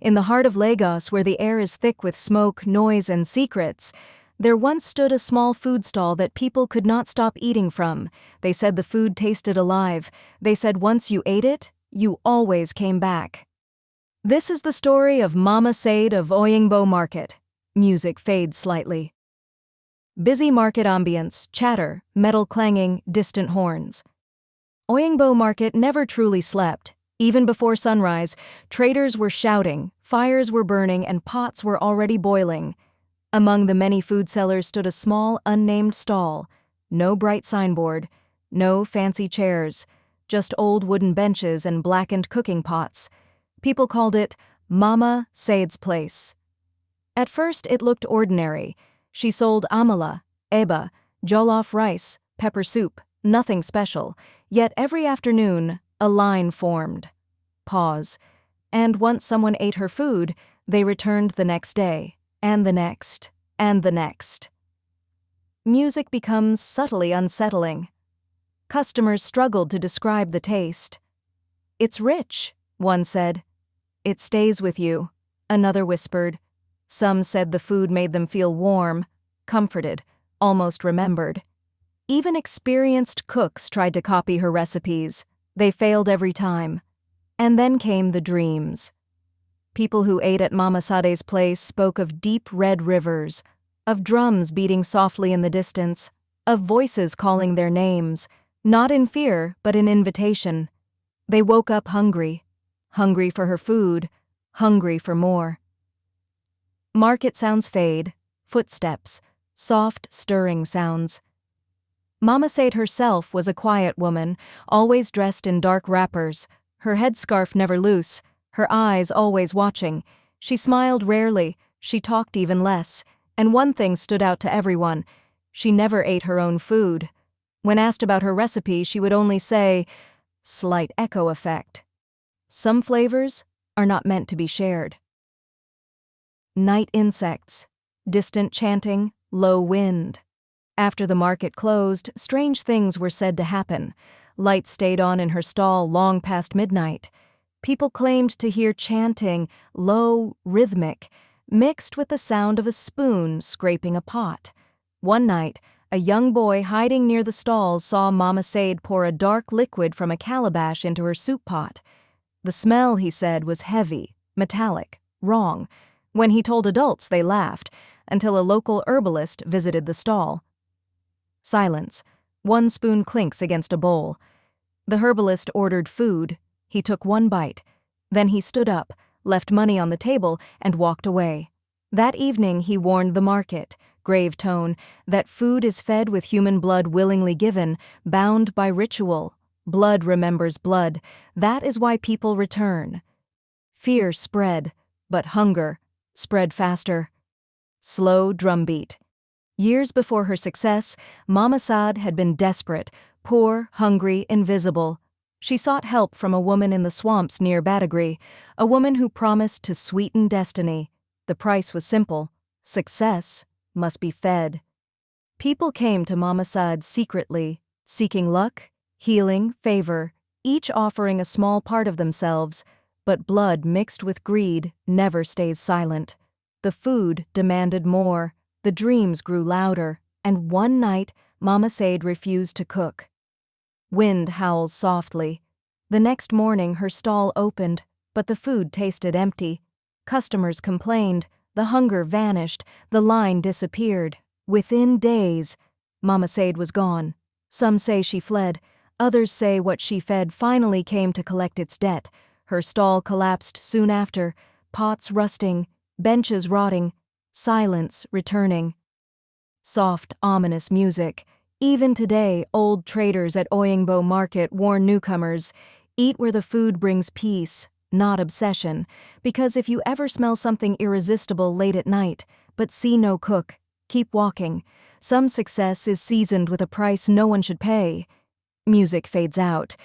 In the heart of Lagos, where the air is thick with smoke, noise, and secrets, there once stood a small food stall that people could not stop eating from. They said the food tasted alive. They said once you ate it, you always came back. This is the story of Mama Said of Oyingbo Market. Music fades slightly. Busy market ambience, chatter, metal clanging, distant horns. Oyingbo Market never truly slept. Even before sunrise, traders were shouting, fires were burning, and pots were already boiling. Among the many food sellers stood a small, unnamed stall. No bright signboard, no fancy chairs, just old wooden benches and blackened cooking pots. People called it Mama Said's place. At first, it looked ordinary. She sold amala, eba, jollof rice, pepper soup, nothing special. Yet every afternoon, a line formed. Pause. And once someone ate her food, they returned the next day, and the next, and the next. Music becomes subtly unsettling. Customers struggled to describe the taste. "It's rich," one said. "It stays with you," another whispered. Some said the food made them feel warm, comforted, almost remembered. Even experienced cooks tried to copy her recipes. They failed every time. And then came the dreams. People who ate at Mama Said's place spoke of deep red rivers, of drums beating softly in the distance, of voices calling their names, not in fear but in invitation. They woke up hungry, hungry for her food, hungry for more. Market sounds fade, footsteps, soft, stirring sounds. Mama Said herself was a quiet woman, always dressed in dark wrappers, her headscarf never loose, her eyes always watching. She smiled rarely, she talked even less, and one thing stood out to everyone: she never ate her own food. When asked about her recipe, she would only say, "Slight echo effect." Some flavors are not meant to be shared. Night insects, distant chanting, low wind. After the market closed, strange things were said to happen. Lights stayed on in her stall long past midnight. People claimed to hear chanting, low, rhythmic, mixed with the sound of a spoon scraping a pot. One night, a young boy hiding near the stalls saw Mama Said pour a dark liquid from a calabash into her soup pot. The smell, he said, was heavy, metallic, wrong. When he told adults, they laughed, until a local herbalist visited the stall. Silence. One spoon clinks against a bowl. The herbalist ordered food. He took one bite. Then he stood up, left money on the table, and walked away. That evening he warned the market, grave tone, that food is fed with human blood willingly given, bound by ritual. Blood remembers blood. That is why people return. Fear spread, but hunger spread faster. Slow drumbeat. Years before her success, Mama Said had been desperate, poor, hungry, invisible. She sought help from a woman in the swamps near Badagry, a woman who promised to sweeten destiny. The price was simple: success must be fed. People came to Mama Said secretly, seeking luck, healing, favor, each offering a small part of themselves, but blood mixed with greed never stays silent. The food demanded more. The dreams grew louder, and one night, Mama Said refused to cook. Wind howls softly. The next morning, her stall opened, but the food tasted empty. Customers complained, the hunger vanished, the line disappeared. Within days, Mama Said was gone. Some say she fled, others say what she fed finally came to collect its debt. Her stall collapsed soon after, pots rusting, benches rotting, silence returning. Soft, ominous music. Even today, old traders at Oyingbo Market warn newcomers, eat where the food brings peace, not obsession, because if you ever smell something irresistible late at night, but see no cook, keep walking. Some success is seasoned with a price no one should pay. Music fades out.